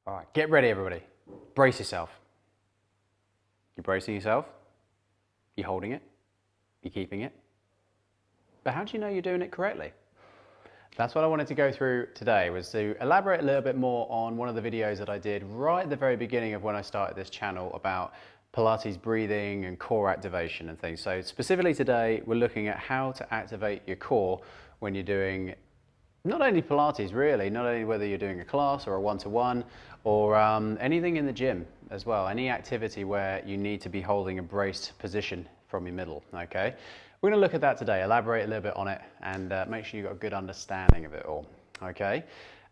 All right, get ready everybody. Brace yourself. You're bracing yourself. You're holding it. You're keeping it. But how do you know you're doing it correctly? That's what I wanted to go through today, was to elaborate a little bit more on one of the videos that I did right at the very beginning of when I started this channel about Pilates breathing and core activation and things. So specifically today, we're looking at how to activate your core when you're doing not only Pilates really, not only whether you're doing a class or a one-to-one or anything in the gym as well, any activity where you need to be holding a braced position from your middle, okay? We're gonna look at that today, elaborate a little bit on it and make sure you've got a good understanding of it all, okay?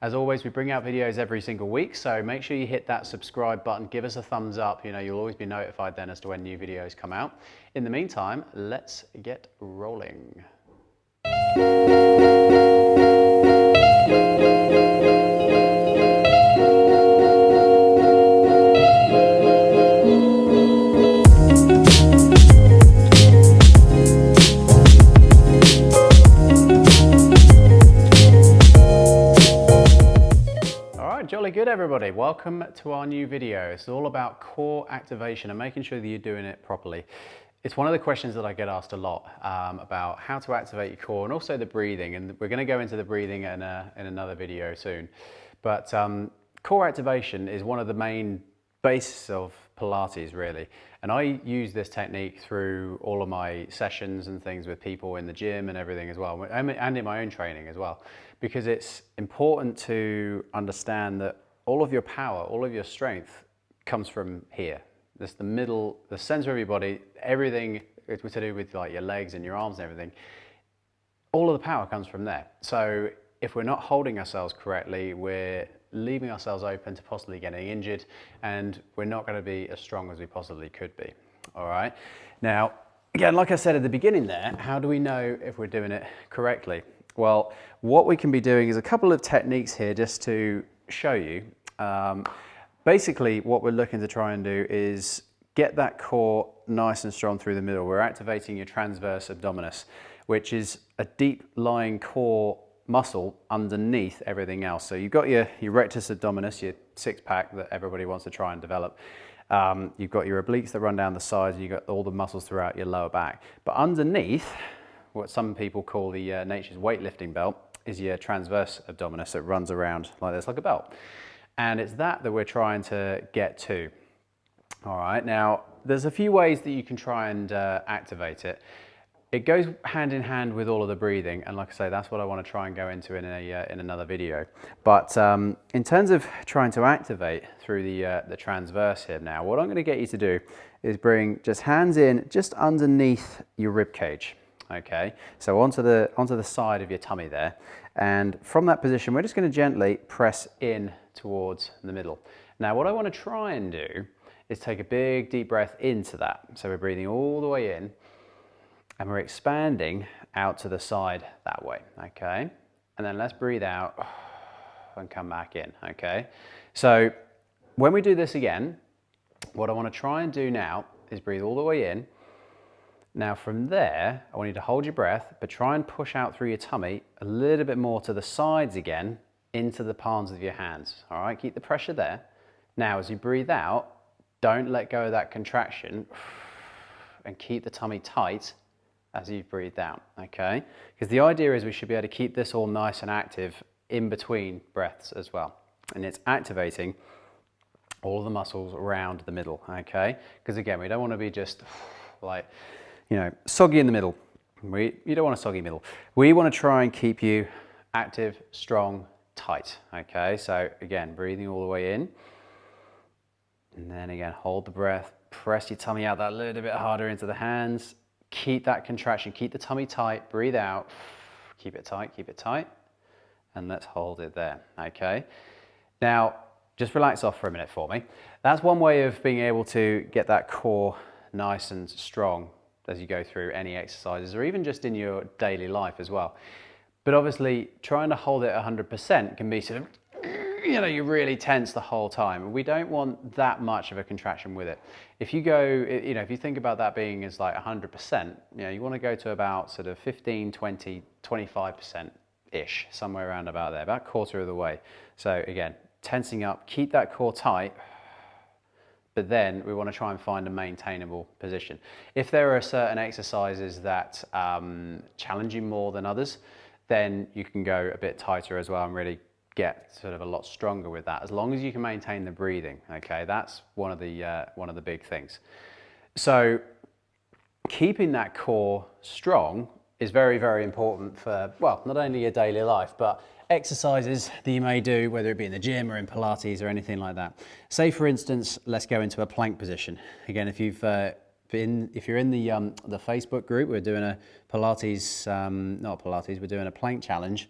As always, we bring out videos every single week, so make sure you hit that subscribe button, give us a thumbs up, you'll always be notified then as to when new videos come out. In the meantime, let's get rolling. Jolly good everybody, welcome to our new video. It's all about core activation and making sure that you're doing it properly. It's one of the questions that I get asked a lot about how to activate your core and also the breathing, and we're going to go into the breathing in another video soon. But core activation is one of the main bases of Pilates really, and I use this technique through all of my sessions and things with people in the gym and everything as well, and in my own training as well, because it's important to understand that all of your power, all of your strength comes from here. This the middle, the center of your body, everything to do with like your legs and your arms and everything, all of the power comes from there. So if we're not holding ourselves correctly, we're leaving ourselves open to possibly getting injured, and we're not going to be as strong as we possibly could be. All right. Now, again, like I said at the beginning there, how do we know if we're doing it correctly? Well, what we can be doing is a couple of techniques here just to show you. Basically, what we're looking to try and do is get that core nice and strong through the middle. We're activating your transverse abdominis, which is a deep lying core muscle underneath everything else. So you've got your rectus abdominis, your six-pack that everybody wants to try and develop. You've got your obliques that run down the sides, and you've got all the muscles throughout your lower back. But underneath, what some people call the nature's weightlifting belt, is your transverse abdominis that runs around like this, like a belt. And it's that we're trying to get to. All right, now there's a few ways that you can try and activate it. It goes hand in hand with all of the breathing, and like I say, that's what I want to try and go into in another video. But in terms of trying to activate through the transverse here now, what I'm going to get you to do is bring just hands in just underneath your rib cage. Okay, so onto the side of your tummy there, and from that position we're just going to gently press in towards the middle. Now what I want to try and do is take a big deep breath into that. So we're breathing all the way in and we're expanding out to the side that way, okay? And then let's breathe out and come back in, okay? So when we do this again, what I want to try and do now is breathe all the way in. Now from there, I want you to hold your breath, but try and push out through your tummy a little bit more to the sides again, into the palms of your hands, all right? Keep the pressure there. Now as you breathe out, don't let go of that contraction and keep the tummy tight as you breathe out, okay? Because the idea is we should be able to keep this all nice and active in between breaths as well. And it's activating all of the muscles around the middle, okay? Because again, we don't want to be just like, soggy in the middle. You don't want a soggy middle. We want to try and keep you active, strong, tight, okay? So again, breathing all the way in. And then again, hold the breath, press your tummy out that little bit harder into the hands. Keep that contraction, keep the tummy tight, breathe out, keep it tight, and let's hold it there, okay? Now, just relax off for a minute for me. That's one way of being able to get that core nice and strong as you go through any exercises, or even just in your daily life as well. But obviously, trying to hold it 100% can be sort of, you're really tense the whole time. We don't want that much of a contraction with it. If you go, if you think about that being as like 100%, you want to go to about sort of 15, 20, 25%-ish, somewhere around about there, about a quarter of the way. So again, tensing up, keep that core tight, but then we want to try and find a maintainable position. If there are certain exercises that challenge you more than others, then you can go a bit tighter as well and really get sort of a lot stronger with that, as long as you can maintain the breathing. Okay, that's one of the big things. So keeping that core strong is very, very important for, well, not only your daily life, but exercises that you may do, whether it be in the gym or in Pilates or anything like that. Say, for instance, let's go into a plank position. Again, if you're in the Facebook group, we're doing a Pilates, not Pilates, we're doing a plank challenge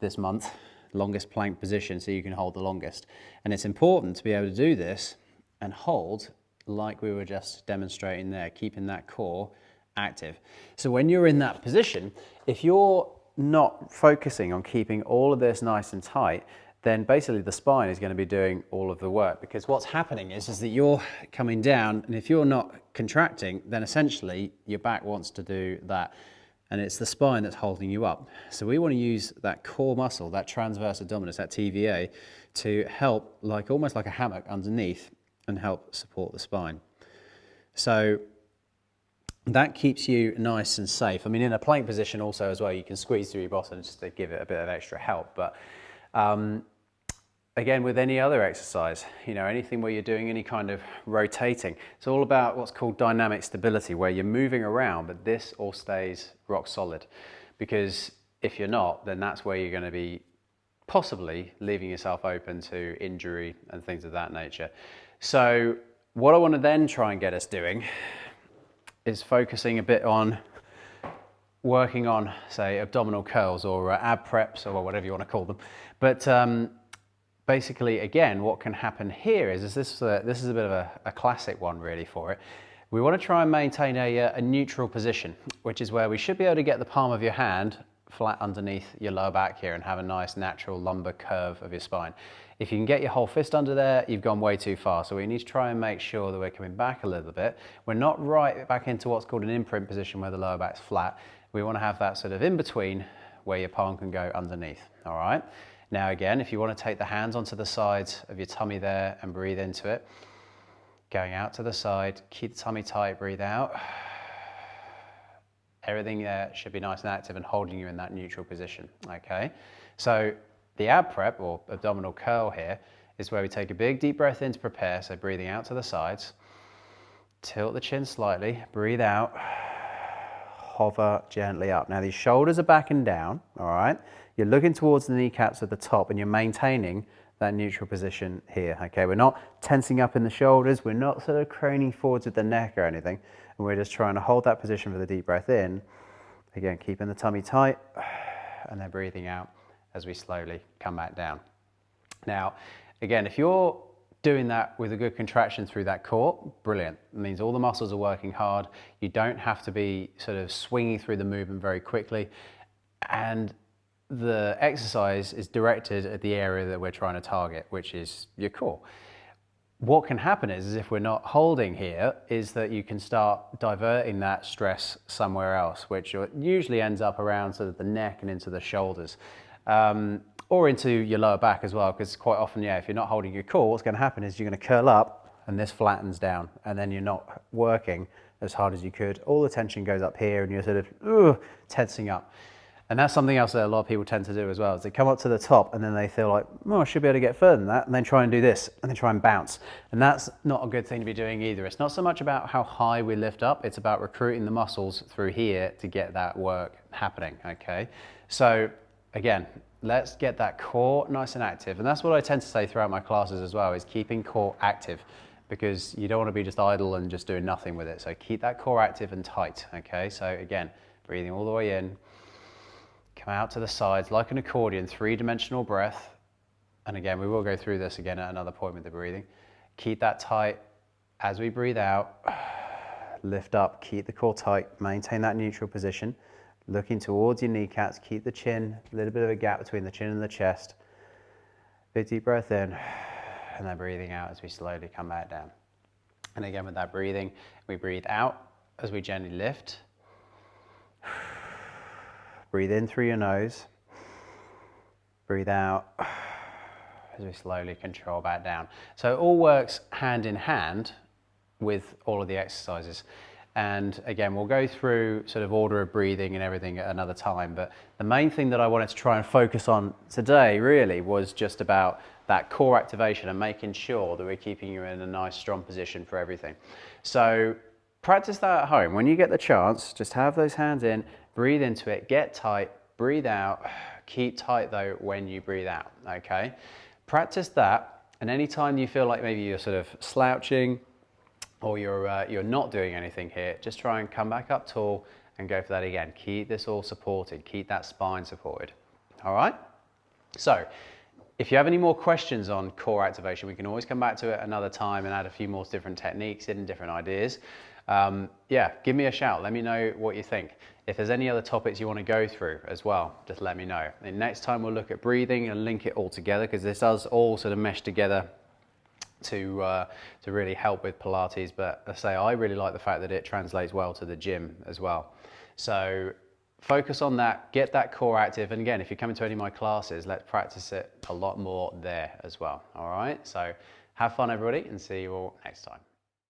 this month, longest plank position, so you can hold the longest. And it's important to be able to do this and hold like we were just demonstrating there, keeping that core active. So when you're in that position, if you're not focusing on keeping all of this nice and tight, then basically the spine is going to be doing all of the work, because what's happening is that you're coming down, and if you're not contracting, then essentially your back wants to do that, and it's the spine that's holding you up. So we want to use that core muscle, that transverse abdominis, that TVA, to help, like almost like a hammock underneath, and help support the spine. So that keeps you nice and safe. I mean, in a plank position also as well, you can squeeze through your bottom just to give it a bit of extra help. But again, with any other exercise, you know, anything where you're doing any kind of rotating, it's all about what's called dynamic stability, where you're moving around, but this all stays rock solid. Because if you're not, then that's where you're going to be possibly leaving yourself open to injury and things of that nature. So what I want to then try and get us doing is focusing a bit on working on, say, abdominal curls or ab preps or whatever you want to call them. But basically, again, what can happen here is this is a bit of a classic one really for it. We want to try and maintain a neutral position, which is where we should be able to get the palm of your hand flat underneath your lower back here and have a nice natural lumbar curve of your spine. If you can get your whole fist under there, you've gone way too far. So we need to try and make sure that we're coming back a little bit. We're not right back into what's called an imprint position where the lower back's flat. We want to have that sort of in between where your palm can go underneath, all right? Now again, if you want to take the hands onto the sides of your tummy there and breathe into it, going out to the side, keep the tummy tight, breathe out. Everything there should be nice and active and holding you in that neutral position, okay? So the ab prep or abdominal curl here is where we take a big deep breath in to prepare, so breathing out to the sides, tilt the chin slightly, breathe out, hover gently up. Now these shoulders are back and down, all right? You're looking towards the kneecaps at the top and you're maintaining that neutral position here, okay? We're not tensing up in the shoulders, we're not sort of craning forwards with the neck or anything, and we're just trying to hold that position for the deep breath in. Again, keeping the tummy tight, and then breathing out as we slowly come back down. Now, again, if you're doing that with a good contraction through that core, brilliant. It means all the muscles are working hard. You don't have to be sort of swinging through the movement very quickly. And the exercise is directed at the area that we're trying to target, which is your core. What can happen is if we're not holding here, is that you can start diverting that stress somewhere else, which usually ends up around sort of the neck and into the shoulders. Or into your lower back as well, because quite often, yeah, if you're not holding your core, what's going to happen is you're going to curl up and this flattens down, and then you're not working as hard as you could. All the tension goes up here and you're sort of tensing up. And that's something else that a lot of people tend to do as well, is they come up to the top and then they feel like, oh, I should be able to get further than that, and then try and do this, and then try and bounce. And that's not a good thing to be doing either. It's not so much about how high we lift up, it's about recruiting the muscles through here to get that work happening, okay? So again, let's get that core nice and active. And that's what I tend to say throughout my classes as well, is keeping core active, because you don't want to be just idle and just doing nothing with it. So keep that core active and tight, okay? So again, breathing all the way in, come out to the sides like an accordion, 3-dimensional breath. And again, we will go through this again at another point with the breathing. Keep that tight as we breathe out. Lift up, keep the core tight, maintain that neutral position. Looking towards your kneecaps, keep the chin, a little bit of a gap between the chin and the chest. Big deep breath in, and then breathing out as we slowly come back down. And again, with that breathing, we breathe out as we gently lift. Breathe in through your nose. Breathe out as we slowly control back down. So it all works hand in hand with all of the exercises. And again, we'll go through sort of order of breathing and everything at another time, but the main thing that I wanted to try and focus on today really was just about that core activation and making sure that we're keeping you in a nice strong position for everything. So practice that at home. When you get the chance, just have those hands in, breathe into it, get tight, breathe out. Keep tight though when you breathe out, okay? Practice that, and anytime you feel like maybe you're sort of slouching or you're not doing anything here, just try and come back up tall and go for that again. Keep this all supported, keep that spine supported, all right? So, if you have any more questions on core activation, we can always come back to it another time and add a few more different techniques and different ideas. Yeah, give me a shout. Let me know what you think. If there's any other topics you want to go through as well, just let me know. And next time we'll look at breathing and link it all together, because this does all sort of mesh together to really help with Pilates. But I say I really like the fact that it translates well to the gym as well. So focus on that, get that core active. And again, if you're coming to any of my classes, let's practice it a lot more there as well. All right, so have fun everybody, and see you all next time.